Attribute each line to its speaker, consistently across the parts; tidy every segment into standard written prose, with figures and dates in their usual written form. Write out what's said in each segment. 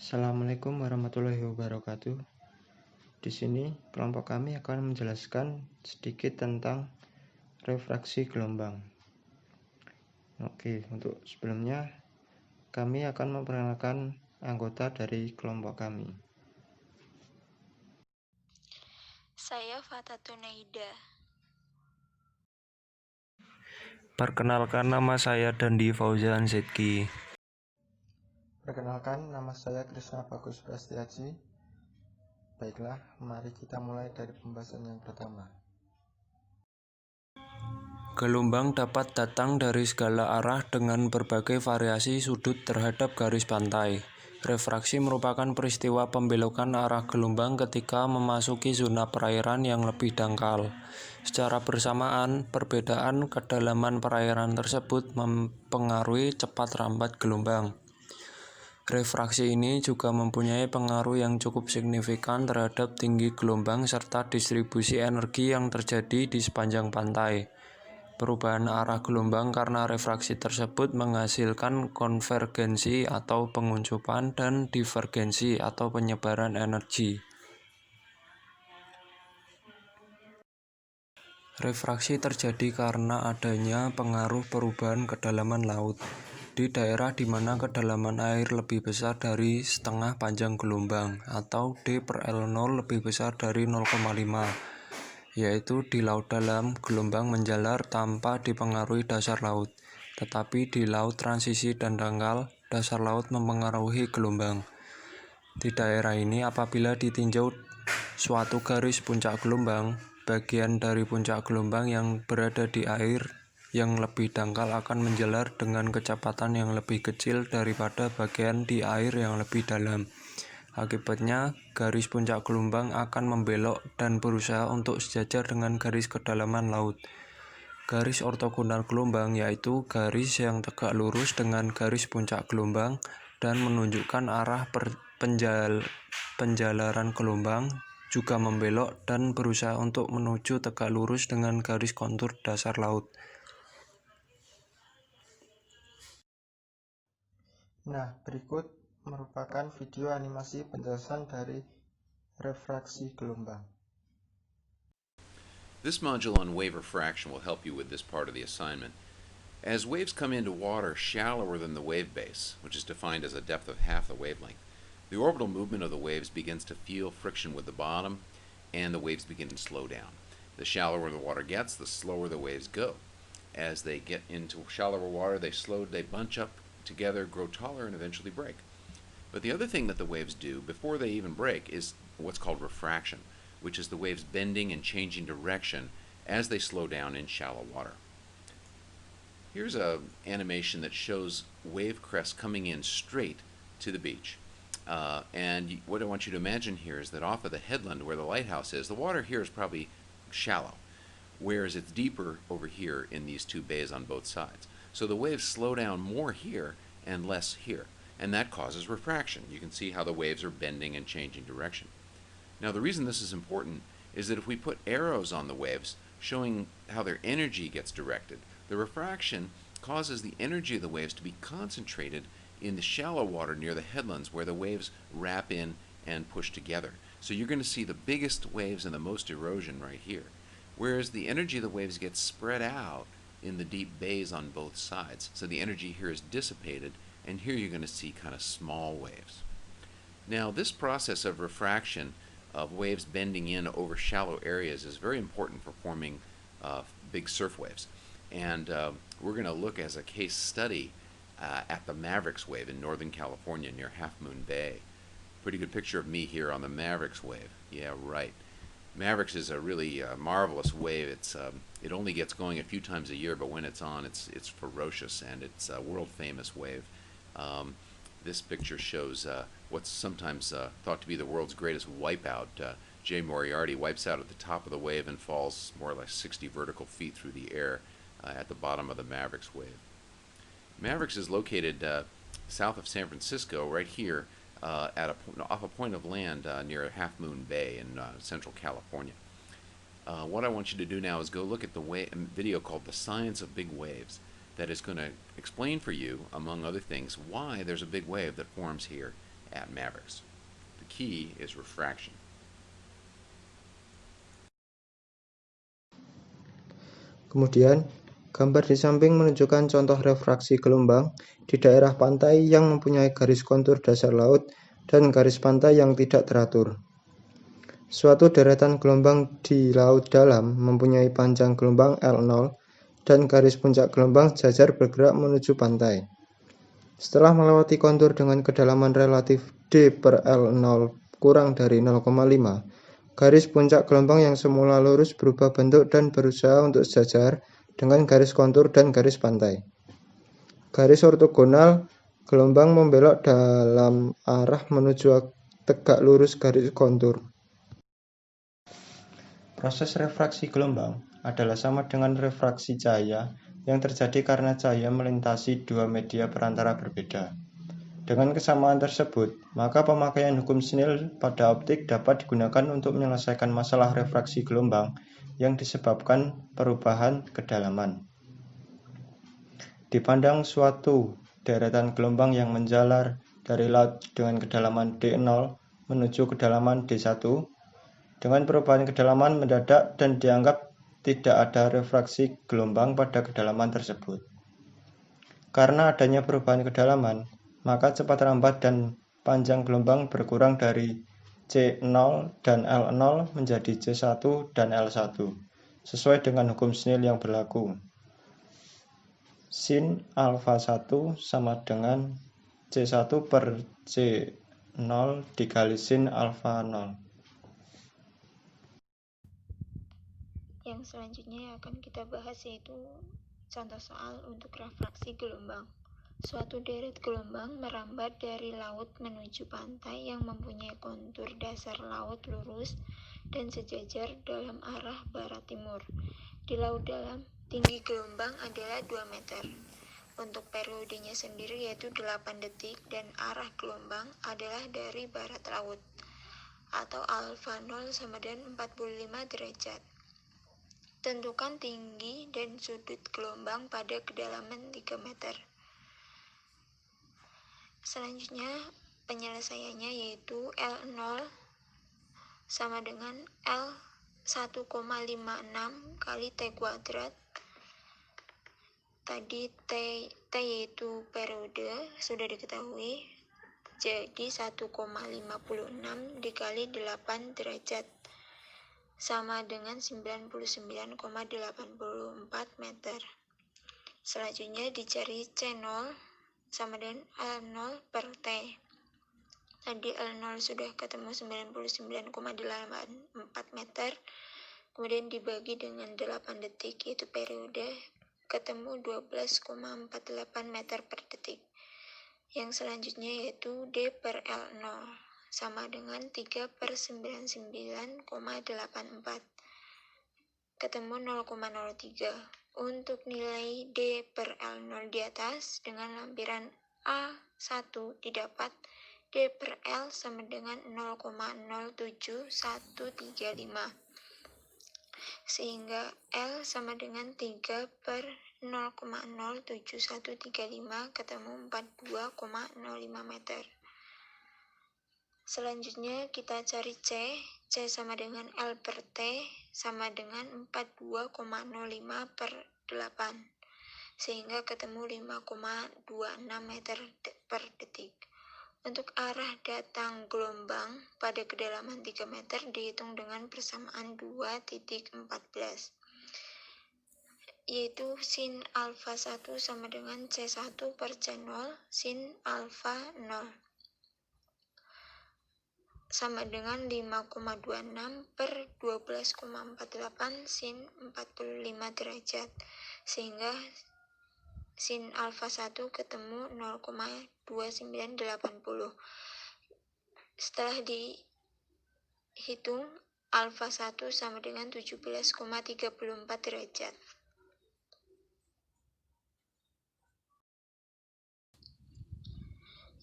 Speaker 1: Assalamualaikum warahmatullahi wabarakatuh. Di sini kelompok kami akan menjelaskan sedikit tentang refraksi gelombang. Oke, untuk sebelumnya kami akan memperkenalkan anggota dari kelompok kami.
Speaker 2: Saya Fatatunaida.
Speaker 3: Perkenalkan, nama saya Dandi Fauzan Zedki.
Speaker 1: Perkenalkan, nama saya Krisna Bagus Prastiaji. Baiklah, mari kita mulai dari pembahasan yang pertama.
Speaker 3: Gelombang dapat datang dari segala arah dengan berbagai variasi sudut terhadap garis pantai. Refraksi merupakan peristiwa pembelokan arah gelombang ketika memasuki zona perairan yang lebih dangkal. Secara bersamaan, perbedaan kedalaman perairan tersebut mempengaruhi cepat rambat gelombang. Refraksi ini juga mempunyai pengaruh yang cukup signifikan terhadap tinggi gelombang serta distribusi energi yang terjadi di sepanjang pantai. Perubahan arah gelombang karena refraksi tersebut menghasilkan konvergensi atau penguncupan dan divergensi atau penyebaran energi. Refraksi terjadi karena adanya pengaruh perubahan kedalaman laut. Di daerah di mana kedalaman air lebih besar dari setengah panjang gelombang atau D/L0 lebih besar dari 0,5, yaitu di laut dalam, gelombang menjalar tanpa dipengaruhi dasar laut. Tetapi di laut transisi dan dangkal, dasar laut mempengaruhi gelombang. Di daerah ini, apabila ditinjau suatu garis puncak gelombang, bagian dari puncak gelombang yang berada di air yang lebih dangkal akan menjalar dengan kecepatan yang lebih kecil daripada bagian di air yang lebih dalam. Akibatnya, garis puncak gelombang akan membelok dan berusaha untuk sejajar dengan garis kedalaman laut. Garis ortogonal gelombang yaitu garis yang tegak lurus dengan garis puncak gelombang dan menunjukkan arah penjalaran gelombang, juga membelok dan berusaha untuk menuju tegak lurus dengan garis kontur dasar laut.
Speaker 1: Nah, berikut merupakan video animasi penjelasan dari refraksi gelombang.
Speaker 4: This module on wave refraction will help you with this part of the assignment. As waves come into water shallower than the wave base, which is defined as a depth of half the wavelength, the orbital movement of the waves begins to feel friction with the bottom, and the waves begin to slow down. The shallower the water gets, the slower the waves go. As they get into shallower water, they bunch up together, grow taller, and eventually break. But the other thing that the waves do before they even break is what's called refraction, which is the waves bending and changing direction as they slow down in shallow water. Here's an animation that shows wave crests coming in straight to the beach. And what I want you to imagine here is that off of the headland where the lighthouse is, the water here is probably shallow, whereas it's deeper over here in these two bays on both sides. So the waves slow down more here and less here, and that causes refraction. You can see how the waves are bending and changing direction. Now, the reason this is important is that if we put arrows on the waves showing how their energy gets directed, the refraction causes the energy of the waves to be concentrated in the shallow water near the headlands where the waves wrap in and push together. So you're going to see the biggest waves and the most erosion right here, whereas the energy of the waves gets spread out in the deep bays on both sides. So the energy here is dissipated, and here you're going to see kind of small waves. Now, this process of refraction of waves bending in over shallow areas is very important for forming big surf waves. And we're going to look as a case study at the Mavericks wave in Northern California near Half Moon Bay. Pretty good picture of me here on the Mavericks wave. Yeah, right. Mavericks is a really marvelous wave. It only gets going a few times a year, but when it's on, it's ferocious, and it's a world famous wave. This picture shows what's sometimes thought to be the world's greatest wipeout. Jay Moriarty wipes out at the top of the wave and falls more or less 60 vertical feet through the air at the bottom of the Mavericks wave. Mavericks is located south of San Francisco, right here, off a point of land near Half Moon Bay in Central California. What I want you to do now is go look at the video called The Science of Big Waves that is going to explain for you, among other things, why there's a big wave that forms here at mavericks. The key is refraction.
Speaker 1: Kemudian, gambar di samping menunjukkan contoh refraksi gelombang di daerah pantai yang mempunyai garis kontur dasar laut dan garis pantai yang tidak teratur. Suatu deretan gelombang di laut dalam mempunyai panjang gelombang L0 dan garis puncak gelombang jajar bergerak menuju pantai. Setelah melewati kontur dengan kedalaman relatif D per L0 kurang dari 0,5, garis puncak gelombang yang semula lurus berubah bentuk dan berusaha untuk sejajar dengan garis kontur dan garis pantai. Garis ortogonal gelombang membelok dalam arah menuju tegak lurus garis kontur. Proses refraksi gelombang adalah sama dengan refraksi cahaya yang terjadi karena cahaya melintasi dua media perantara berbeda. Dengan kesamaan tersebut, maka pemakaian hukum Snell pada optik dapat digunakan untuk menyelesaikan masalah refraksi gelombang yang disebabkan perubahan kedalaman. Dipandang suatu deretan gelombang yang menjalar dari laut dengan kedalaman D0 menuju kedalaman D1, dengan perubahan kedalaman mendadak dan dianggap tidak ada refraksi gelombang pada kedalaman tersebut. Karena adanya perubahan kedalaman, maka cepat rambat dan panjang gelombang berkurang dari C0 dan L0 menjadi C1 dan L1, sesuai dengan hukum Snell yang berlaku. Sin alfa 1 sama dengan C1 per C0 dikali sin alfa 0.
Speaker 2: Yang selanjutnya yang akan kita bahas yaitu contoh soal untuk refraksi gelombang. Suatu deret gelombang merambat dari laut menuju pantai yang mempunyai kontur dasar laut lurus dan sejajar dalam arah barat-timur. Di laut dalam, tinggi gelombang adalah 2 meter. Untuk periodenya sendiri yaitu 8 detik dan arah gelombang adalah dari barat laut, atau alfa 0 sama dengan 45 derajat. Tentukan tinggi dan sudut gelombang pada kedalaman 3 meter. Selanjutnya, penyelesaiannya yaitu L0 sama dengan L 1,56 kali T kuadrat. Tadi T yaitu periode, sudah diketahui. Jadi 1,56 dikali 8 derajat sama dengan 99,84 meter. Selanjutnya dicari C0 sama dengan L0 per T. Tadi L0 sudah ketemu 99,84 meter, kemudian dibagi dengan 8 detik yaitu periode, ketemu 12,48 meter per detik. Yang selanjutnya yaitu D per L0 sama dengan 3 per 99,84, ketemu 0,03. Untuk nilai D per L0 di atas dengan lampiran A1 didapat D per L sama dengan 0,07135, sehingga L sama dengan 3 per 0,07135 ketemu 42,05 meter. Selanjutnya kita cari C sama dengan L per T sama dengan 42,05 per 8, sehingga ketemu 5,26 meter per detik. Untuk arah datang gelombang pada kedalaman 3 meter dihitung dengan persamaan 2.14, yaitu sin alfa 1 sama dengan C1 per C0 sin alfa 0 sama dengan 5,26 per 12,48 sin 45 derajat, sehingga sin alfa 1 ketemu 0,2980. Setelah dihitung, alfa 1 sama dengan 17,34 derajat.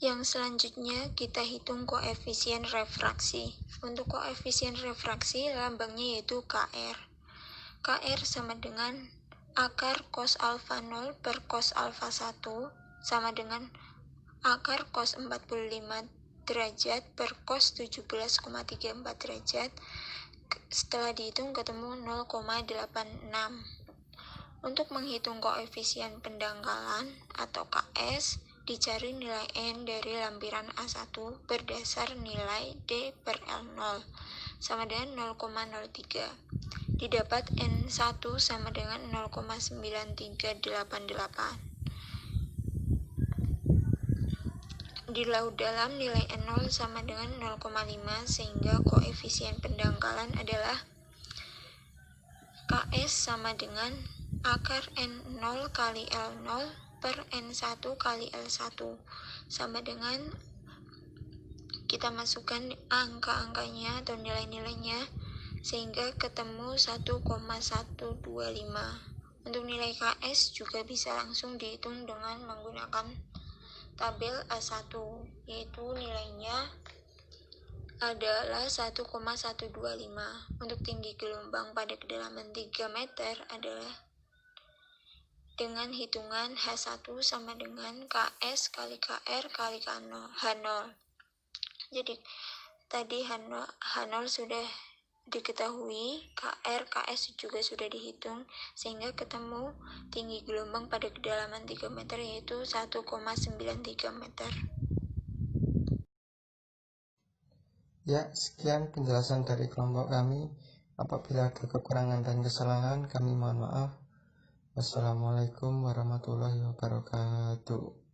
Speaker 2: Yang selanjutnya kita hitung koefisien refraksi. Untuk koefisien refraksi lambangnya yaitu KR. KR sama dengan akar cos alfa 0 per cos alfa 1 sama dengan akar cos 45 derajat per cos 17,34 derajat. Setelah dihitung ketemu 0,86. Untuk menghitung koefisien pendangkalan atau KS, dicari nilai N dari lampiran A1 berdasar nilai D per L0 sama dengan 0,03. Didapat N1 sama dengan 0,9388. Di laut dalam nilai N0 sama dengan 0,5 sehingga koefisien pendangkalan adalah KS sama dengan akar N0 kali L0 per N1 kali L1 sama dengan kita masukkan angka-angkanya atau nilai-nilainya sehingga ketemu 1,125. Untuk nilai KS juga bisa langsung dihitung dengan menggunakan tabel A1, yaitu nilainya adalah 1,125. Untuk tinggi gelombang pada kedalaman 3 meter adalah dengan hitungan H1 sama dengan KS kali KR kali H0. Jadi tadi H0 sudah diketahui, KS juga sudah dihitung, sehingga ketemu tinggi gelombang pada kedalaman 3 meter yaitu 1,93 meter.
Speaker 1: Ya, sekian penjelasan dari kelompok kami. Apabila ada kekurangan dan kesalahan, kami mohon maaf. Wassalamualaikum warahmatullahi wabarakatuh.